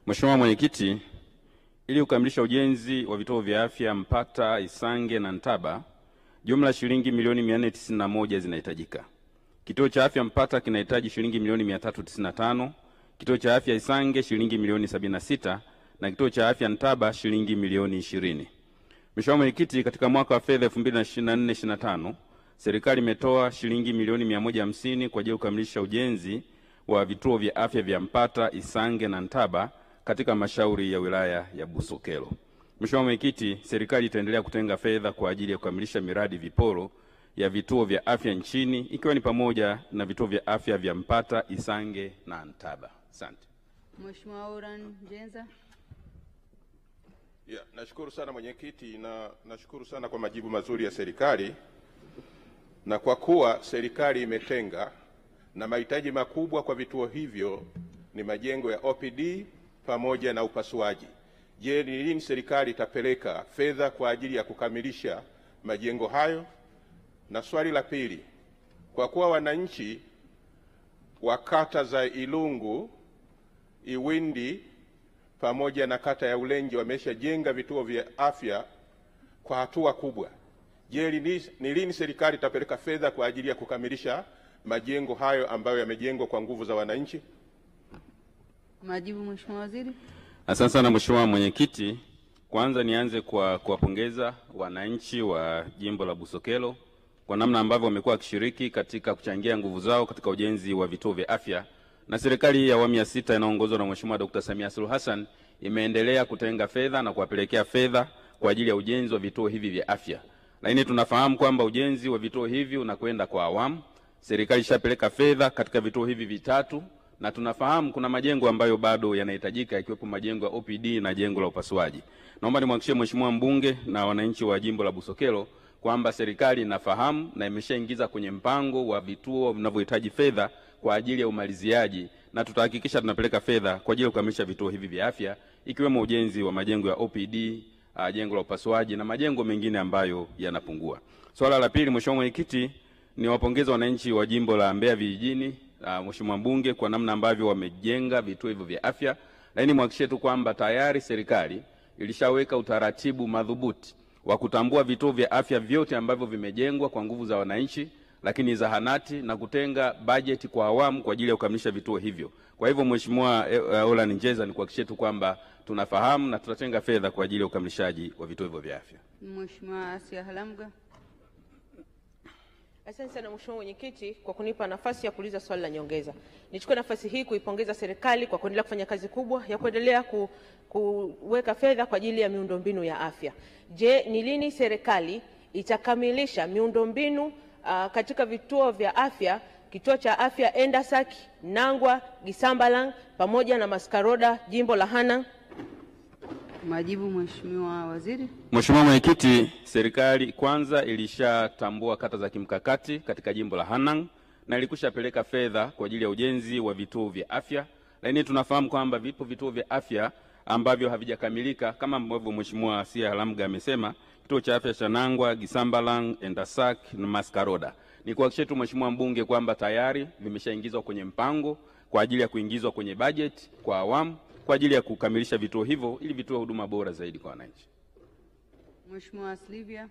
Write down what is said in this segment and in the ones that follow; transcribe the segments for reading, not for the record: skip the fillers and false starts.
Mheshimiwa Mwenyekiti, ili kukamilisha ujenzi wa vituo vya afya Mpata, Isange na Ntaba, jumla shilingi milioni 491 zinahitajika. Kituo cha afya Mpata kinahitaji shilingi milioni 395, kituo cha afya Isange shilingi milioni 76 na kituo cha afya Ntaba shilingi milioni 20. Mheshimiwa Mwenyekiti, katika mwaka wa fedha 2024/25 serikali imetoa shilingi milioni 150 kwa ajili ya kukamilisha ujenzi wa vituo vya afya vya Mpata, Isange na Ntaba katika halmashauri ya wilaya ya Busokelo. Mheshimiwa Mwenyekiti, serikali itaendelea kutenga fedha kwa ajili ya kukamilisha miradi viporo ya vituo vya afya nchini ikiwa ni pamoja na vituo vya afya vya Mpata, Isange na Ntaba. Asante. Mheshimiwa Oran Jenza. Nashukuru sana mwenyekiti na nashukuru sana kwa majibu mazuri ya serikali. Na kwa kuwa serikali imetenga na mahitaji makubwa kwa vituo hivyo ni majengo ya OPD pamoja na upasuaji, je, ni lini serikali itapeleka fedha kwa ajili ya kukamilisha majengo hayo? Na swali la pili, kwa kuwa wananchi wa kata za Ilungu, Iwindi pamoja na kata ya Ulenji wameshajenga vituo vya afya kwa hatua kubwa, je, ni lini serikali itapeleka fedha kwa ajili ya kukamilisha majengo hayo ambayo yamejengwa kwa nguvu za wananchi? Majibu Mheshimiwa Waziri. Asante sana Mheshimiwa Mwenyekiti. Kwanza nianze kwa kuwapongeza wananchi wa jimbo la Busokelo kwa namna ambavyo wamekuwa wakishiriki katika kuchangia nguvu zao katika ujenzi wa vituo vya afya, na serikali ya awamu ya 6 inayoongozwa na Mheshimiwa Dr. Samia Suluhu Hassan imeendelea kutenga fedha na kuwapelekea fedha kwa ajili ya ujenzi wa vituo hivi vya afya. Lakini tunafahamu kwamba ujenzi wa vituo hivi unakwenda kwa awamu. Serikali ishapeleka fedha katika vituo hivi vitatu, na tunafahamu kuna majengo ambayo bado yanahitajika ikiwepo majengo ya OPD na jengo la upasuaji. Naomba nimhakikishie Mheshimiwa mbunge na wananchi wa jimbo la Busokelo kwamba serikali inafahamu na imeshaingiza kwenye mpango wa vituo vinavyohitaji fedha kwa ajili ya umaliziaji, na tutahakikisha tunapeleka fedha kwa ajili ya kukamilisha vituo hivi vya afya ikiwemo ujenzi wa majengo ya OPD, jengo la upasuaji na majengo mengine ambayo yanapungua. Swala la pili, Mheshimiwa Mwenyekiti, ni wapongeza wananchi wa jimbo la Mbeya vijijini, Mheshimiwa mbunge, kwa namna ambavyo wamejenga vituo hivyo vya afya. Lakini muhakikishie tu kwamba tayari serikali ilishaweka utaratibu madhubuti wa kutambua vituo vya afya vyote ambavyo vimejengwa kwa nguvu za wananchi, lakini zahanati, na kutenga bajeti kwa awamu kwa ajili ya kukamilisha vituo hivyo. Kwa hivyo Mheshimiwa Oran Njeza, ni kuhakikishia tu kwamba tunafahamu na tutatenga fedha kwa ajili ya ukamilishaji wa vituo hivyo vya afya. Mheshimiwa Asia Halamga. Asante sana Mheshimiwa Mwenyekiti kwa kunipa nafasi ya kuuliza swali la nyongeza. Nichukue nafasi hii kuipongeza serikali kwa kuendelea kufanya kazi kubwa ya kuendelea kuweka fedha kwa ajili ya miundombinu ya afya. Je, ni lini serikali itakamilisha miundombinu katika vituo vya afya, kituo cha afya Endasak, Nangwa, Gisambalang pamoja na Maskaroda, jimbo la Hanang? Majibu Mheshimiwa Waziri. Mheshimiwa Mwenyekiti, serikali kwanza ilishatambua kata za kimkakati katika jimbo la Hanang na ilikushapeleka fedha kwa ajili ya ujenzi wa vituo vya afya. Lakini tunafahamu kwamba vipo vituo vya afya ambavyo havijakamilika kama ambavyo Mheshimiwa Asia Halamga amesema, kituo cha afya cha Nangwa, Gisambalang, Endasak na Maskaroda. Ni kuhakikishia tu Mheshimiwa mbunge kwamba tayari vimeshaingizwa kwenye mpango kwa ajili ya kuingizwa kwenye budget kwa awamu kwa ajili ya kukamilisha vituo hivyo ili vitoe huduma bora zaidi kwa wananchi. Mheshimiwa Slivia.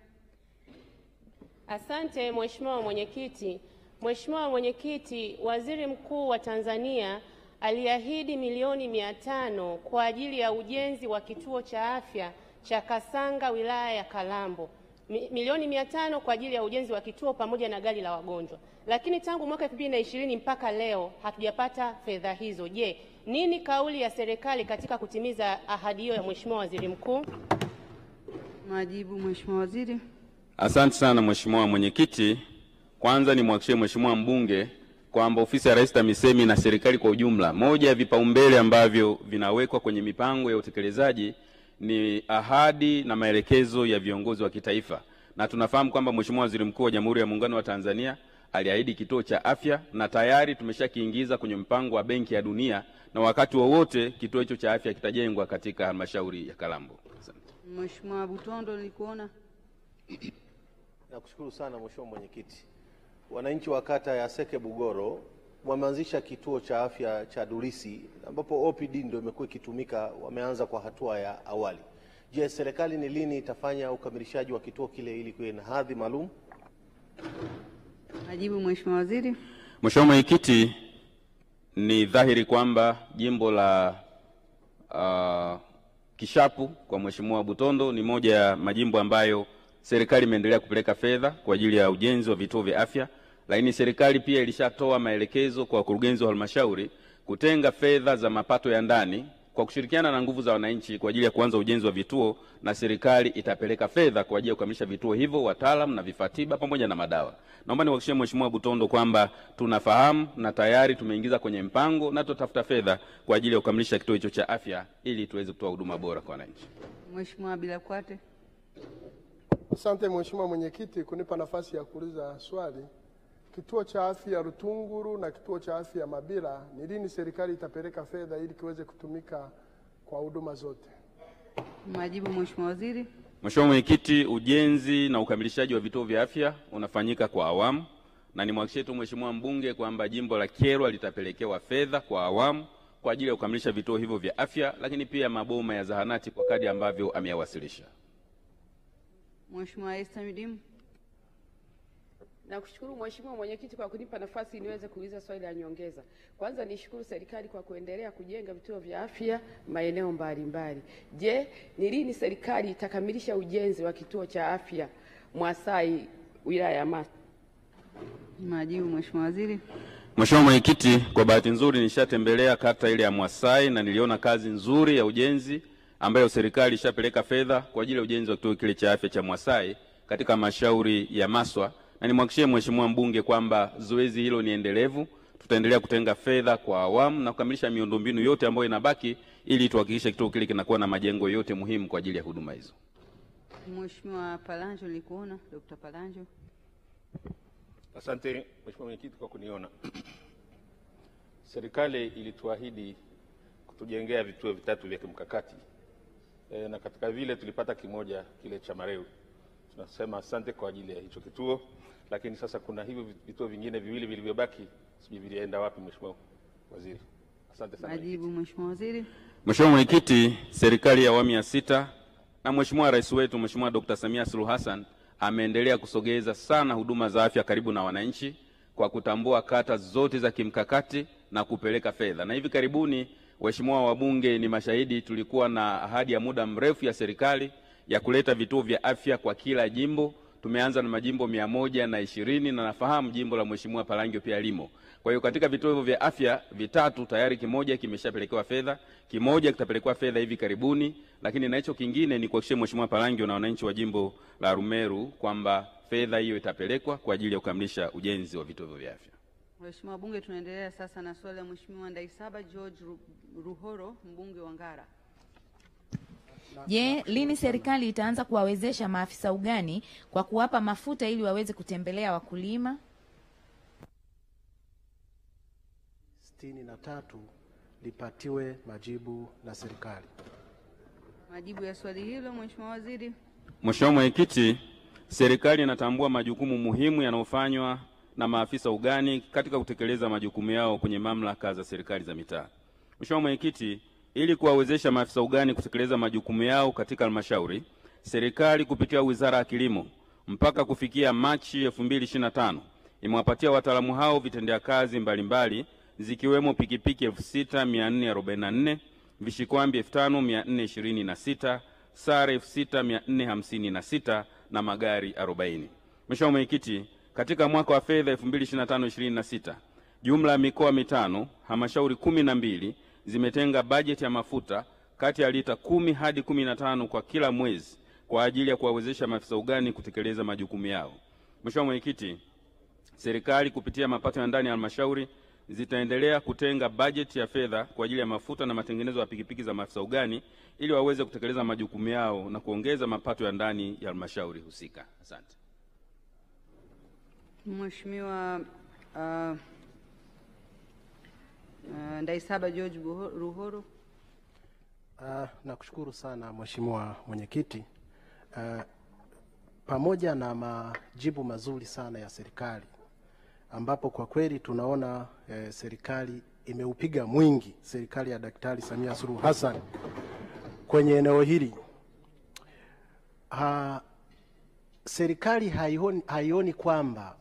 Asante Mheshimiwa Mwenyekiti. Mheshimiwa Mwenyekiti, Waziri Mkuu wa Tanzania aliahidi milioni 500 kwa ajili ya ujenzi wa kituo cha afya cha Kasanga wilaya ya Kalambo. Milioni 500 kwa ajili ya ujenzi wa kituo pamoja na gari la wagonjwa. Lakini tangu mwaka 2020 mpaka leo hatujapata fedha hizo. Je, nini kauli ya serikali katika kutimiza ahadi hiyo ya Mheshimiwa Waziri Mkuu? Majibu Mheshimiwa Waziri. Asante sana Mheshimiwa Mwenyekiti. Kwanza nimhakikishie Mheshimiwa mbunge kwamba ofisi ya Rais TAMISEMI na serikali kwa ujumla, moja ya vipaumbele ambavyo vinawekwa kwenye mipango ya utekelezaji ni ahadi na maelekezo ya viongozi wa kitaifa. Na tunafahamu kwamba Mheshimiwa Waziri Mkuu wa Jamhuri ya Muungano wa Tanzania aliahidi kituo cha afya na tayari tumeshakiingiza kwenye mpango wa Benki ya Dunia, na wakati wowote kituo hicho cha afya kitajengwa katika halmashauri ya Kalambo. Asante. Mheshimiwa Butondo nilikuona. Nakushukuru sana Mheshimiwa Mwenyekiti. Wananchi wa kata ya Seke Bugoro wameanzisha kituo cha afya cha Durisi ambapo OPD ndio imekuwa ikitumika, wameanza kwa hatua ya awali. Je, serikali ni lini itafanya ukamilishaji wa kituo kile ili kuwe na hadhi maalum? Majibu Mheshimiwa Waziri. Mheshimiwa Mwenyekiti, ni dhahiri kwamba jimbo la Kishapu kwa Mheshimiwa Butondo ni moja ya majimbo ambayo serikali imeendelea kupeleka fedha kwa ajili ya ujenzi wa vituo vya afya, lakini serikali pia ilishatoa maelekezo kwa wakurugenzi wa halmashauri kutenga fedha za mapato ya ndani kwa kushirikiana na nguvu za wananchi kwa ajili ya kuanza ujenzi wa vituo, na serikali itapeleka fedha kwa ajili ya kukamilisha vituo hivyo, wataalamu na vifaa tiba pamoja na madawa. Naomba niwahakikishie Mheshimiwa Butondo kwamba tunafahamu na tayari tumeingiza kwenye mpango na tutafuta fedha kwa ajili ya kukamilisha kituo hicho cha afya ili tuweze kutoa huduma bora kwa wananchi. Mheshimiwa Bilakwate. Asante Mheshimiwa Mwenyekiti kunipa nafasi ya kuuliza swali. Kituo cha afya Rutunguru na kituo cha afya Mabira, ni lini serikali itapeleka fedha ili kiweze kutumika kwa huduma zote? Majibu Mheshimiwa Waziri. Mheshimiwa Mwenyekiti, ujenzi na ukamilishaji wa vituo vya afya unafanyika kwa awamu, na nimhakikishie tu Mheshimiwa mbunge kwamba jimbo la Kyerwa litapelekewa fedha kwa awamu kwa ajili ya kukamilisha vituo hivyo vya afya, lakini pia maboma ya zahanati kwa kadri ambavyo ameyawasilisha. Mheshimiwa Esther Midimu. Nakushukuru Mheshimiwa Mwenyekiti kwa kunipa nafasi niweze kuuliza swali la nyongeza. Kwanza nishukuru serikali kwa kuendelea kujenga vituo vya afya maeneo mbalimbali. Je, ni lini serikali itakamilisha ujenzi wa kituo cha afya Mwasai wilaya ya Maswa? Majibu Mheshimiwa Waziri. Mheshimiwa Mwenyekiti, kwa bahati nzuri nishatembelea kata ile ya Mwasai na niliona kazi nzuri ya ujenzi ambayo serikali ishapeleka fedha kwa ajili ya ujenzi wa kituo kile cha afya cha Mwasai katika halmashauri ya Maswa, na nimhakikishie Mheshimiwa mbunge kwamba zoezi hilo ni endelevu. Tutaendelea kutenga fedha kwa awamu na kukamilisha miundombinu yote ambayo inabaki ili tuhakikishe kituo kile kinakuwa na majengo yote muhimu kwa ajili ya huduma hizo. Mheshimiwa Palanjo, nilikuona. Dr. Palanjo. Asante Mheshimiwa Mwenyekiti kwa kuniona. Serikali ilituahidi kutujengea vituo vitatu vya kimkakati. Na katika vile tulipata kimoja kile cha Mareu. Tunasema asante kwa ajili ya hicho kituo, lakini sasa kuna hivyo vituo vingine viwili vilivyobaki, sijui vilienda wapi Mheshimiwa Waziri. Asante sana. Majibu Mheshimiwa Waziri. Mheshimiwa Mwenyekiti, serikali ya awamu ya 6 na Mheshimiwa Rais wetu Mheshimiwa Dr. Samia Suluhu Hassan ameendelea kusogeza sana huduma za afya karibu na wananchi kwa kutambua kata zote za kimkakati na kupeleka fedha. Na hivi karibuni Waheshimiwa wabunge ni mashahidi, tulikuwa na ahadi ya muda mrefu ya serikali ya kuleta vituo vya afya kwa kila jimbo. Tumeanza na majimbo 120 na nafahamu jimbo la Mheshimiwa Palangio pia limo. Kwa hiyo katika vituo hivyo vya afya vitatu tayari kimoja kimeshapelekewa fedha, kimoja kitapelekewa fedha hivi karibuni, lakini na hicho kingine ni kuhakikishia Mheshimiwa Palangio na wananchi wa jimbo la Rumeru kwamba fedha hiyo itapelekwa kwa ajili ya kukamilisha ujenzi wa vituo vya afya. Mheshimiwa Bunge, tunaendelea sasa na swali la Mheshimiwa Ndaisaba George Ruhoro, mbunge wa Ngara. Je, lini serikali itaanza kuwawezesha maafisa ugani kwa kuwapa mafuta ili waweze kutembelea wakulima? 63 lipatiwe majibu na serikali. Majibu ya swali hilo Mheshimiwa Waziri. Mheshimiwa Mwenyekiti, serikali inatambua majukumu muhimu yanayofanywa na maafisa ugani katika kutekeleza majukumu yao kwenye mamlaka za serikali za mitaa. Mheshimiwa Mwenyekiti, ili kuwawezesha maafisa ugani kutekeleza majukumu yao katika halmashauri, serikali kupitia Wizara ya Kilimo mpaka kufikia Machi 2025 imewapatia wataalamu hao vitendea kazi mbalimbali zikiwemo pikipiki 6444, vishikwambi 5426, sare 6456 na magari 40. Mheshimiwa Mwenyekiti, katika mwaka wa fedha 2025-26 jumla ya mikoa 5, halmashauri 12 zimetenga bajeti ya mafuta kati ya lita 10 hadi 15 kwa kila mwezi kwa ajili ya kuwawezesha maafisa ugani kutekeleza majukumu yao. Mheshimiwa Mwenyekiti, serikali kupitia mapato ya ndani ya halmashauri zitaendelea kutenga bajeti ya fedha kwa ajili ya mafuta na matengenezo ya pikipiki za maafisa ugani ili waweze kutekeleza majukumu yao na kuongeza mapato ya ndani ya halmashauri husika. Asante. Mheshimiwa Ndaisaba George Ruhoro. Nakushukuru sana Mheshimiwa Mwenyekiti. Pamoja na majibu mazuri sana ya serikali, ambapo kwa kweli tunaona serikali imeupiga mwingi, serikali ya Daktari Samia Suluhu Hassan kwenye eneo hili. Serikali haioni kwamba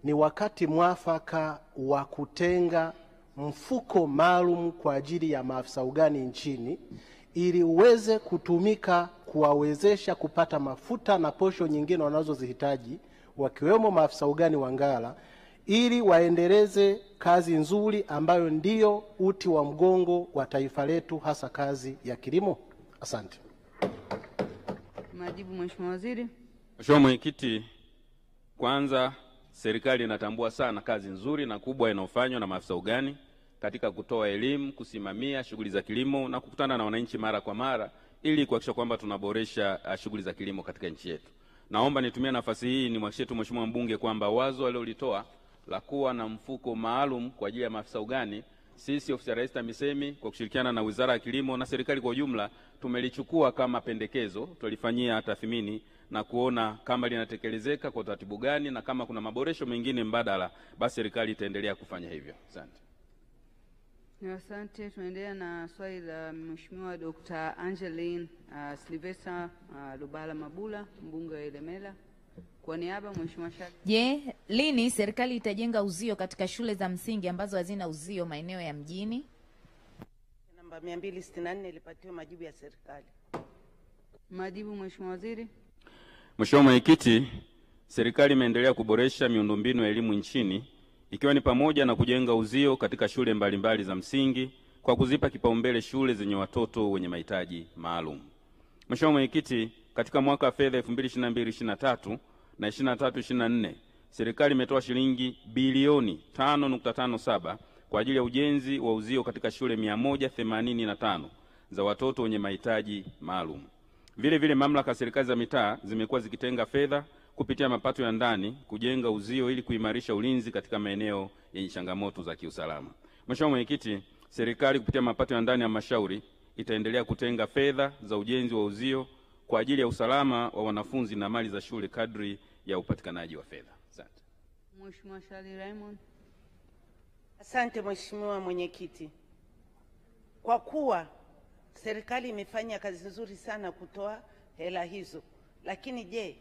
ni wakati mwafaka wa kutenga mfuko maalum kwa ajili ya maafisa ugani nchini ili uweze kutumika kuwawezesha kupata mafuta na posho nyingine wanazozihitaji, wakiwemo maafisa ugani wa Ngara, ili waendeleze kazi nzuri ambayo ndiyo uti wa mgongo wa taifa letu, hasa kazi ya kilimo. Asante. Majibu Mheshimiwa Waziri. Mheshimiwa Mwenyekiti, kwanza serikali inatambua sana kazi nzuri na kubwa inayofanywa na maafisa ugani katika kutoa elimu, kusimamia shughuli za kilimo na kukutana na wananchi mara kwa mara ili kuhakikisha kwamba tunaboresha shughuli za kilimo katika nchi yetu. Naomba nitumie nafasi hii nimwahakikishie tu Mheshimiwa mbunge kwamba wazo alilolitoa la kuwa na mfuko maalum kwa ajili ya maafisa ugani, sisi ofisi ya Rais TAMISEMI kwa kushirikiana na Wizara ya Kilimo na serikali kwa ujumla tumelichukua kama pendekezo, tulifanyia tathmini na kuona kama linatekelezeka kwa utaratibu gani, na kama kuna maboresho mengine mbadala basi serikali itaendelea kufanya hivyo. Asante. Asante. Tunaendelea na swali la Mheshimiwa Dr. Angeline Sylvester Lubala Mabula, mbunge wa Ilemela. Kwa niaba Mheshimiwa Shaki. Je, lini serikali itajenga uzio katika shule za msingi ambazo hazina uzio maeneo ya mjini? Namba 264 ilipatiwa majibu ya serikali. Majibu Mheshimiwa Waziri. Mheshimiwa Mwenyekiti, serikali imeendelea kuboresha miundombinu ya elimu nchini ikiwa ni pamoja na kujenga uzio katika shule mbalimbali za msingi kwa kuzipa kipaumbele shule zenye watoto wenye mahitaji maalum. Mheshimiwa Mwenyekiti, katika mwaka wa fedha 2022/23 na 23/24 serikali imetoa shilingi bilioni 5.57 kwa ajili ya ujenzi wa uzio katika shule 185 za watoto wenye mahitaji maalum. Vile vile mamlaka ya serikali za mitaa zimekuwa zikitenga fedha kupitia mapato ya ndani kujenga uzio ili kuimarisha ulinzi katika maeneo yenye changamoto za kiusalama. Mheshimiwa Mwenyekiti, serikali kupitia mapato ya ndani ya halmashauri itaendelea kutenga fedha za ujenzi wa uzio kwa ajili ya usalama wa wanafunzi na mali za shule kadri ya upatikanaji wa fedha. Asante. Mheshimiwa Shali Raymond. Asante Mheshimiwa Mwenyekiti. Kwa kuwa serikali imefanya kazi nzuri sana kutoa hela hizo, lakini je,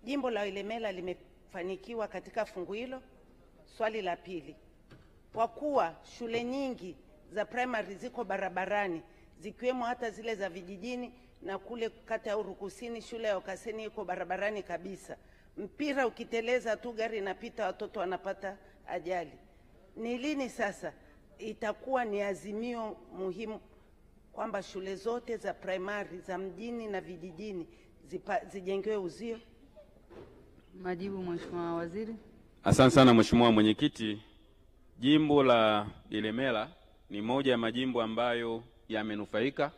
jimbo la Ilemela limefanikiwa katika fungu hilo? Swali la pili, kwa kuwa shule nyingi za primary ziko barabarani zikiwemo hata zile za vijijini na kule kata ya Urukusini shule ya Okaseni iko barabarani kabisa, mpira ukiteleza tu gari inapita watoto wanapata ajali, ni lini sasa itakuwa ni azimio muhimu kwamba shule zote za primary za mjini na vijijini zijengewe uzio? Majibu Mheshimiwa Waziri. Asante sana Mheshimiwa Mwenyekiti. Jimbo la Ilemela ni moja ya majimbo ambayo yamenufaika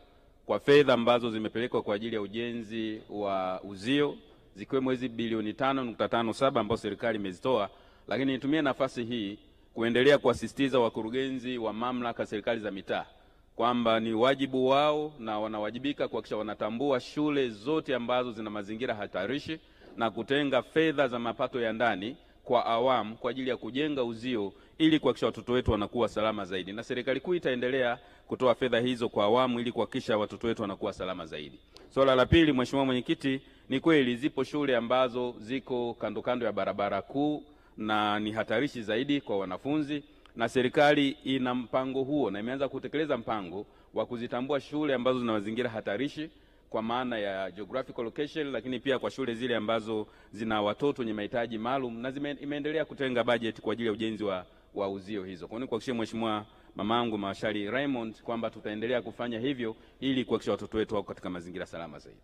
kwa fedha ambazo zimepelekwa kwa ajili ya ujenzi wa uzio zikiwemo hizi bilioni 5.57 ambazo serikali imezitoa, lakini nitumie nafasi hii kuendelea kuasisitiza wakurugenzi wa mamlaka serikali za mitaa kwamba ni wajibu wao na wanawajibika kuhakikisha wanatambua shule zote ambazo zina mazingira hatarishi na kutenga fedha za mapato ya ndani kwa awamu kwa ajili ya kujenga uzio ili kuhakikisha watoto wetu wanakuwa salama zaidi, na serikali kuu itaendelea kutoa fedha hizo kwa awamu ili kuhakikisha watoto wetu wanakuwa salama zaidi. Swala la pili, Mheshimiwa Mwenyekiti, ni kweli zipo shule ambazo ziko kando kando ya barabara kuu na ni hatarishi zaidi kwa wanafunzi, na serikali ina mpango huo na imeanza kutekeleza mpango wa kuzitambua shule ambazo zina mazingira hatarishi kwa maana ya geographical location, lakini pia kwa shule zile ambazo zina watoto wenye mahitaji maalum, na imeendelea kutenga budget kwa ajili ya ujenzi wa uzio hizo. Kwa nini kuhakikishia Mheshimiwa mamangu Mashali Raymond kwamba tutaendelea kufanya hivyo ili kuhakikisha watoto wetu wako katika mazingira salama zaidi.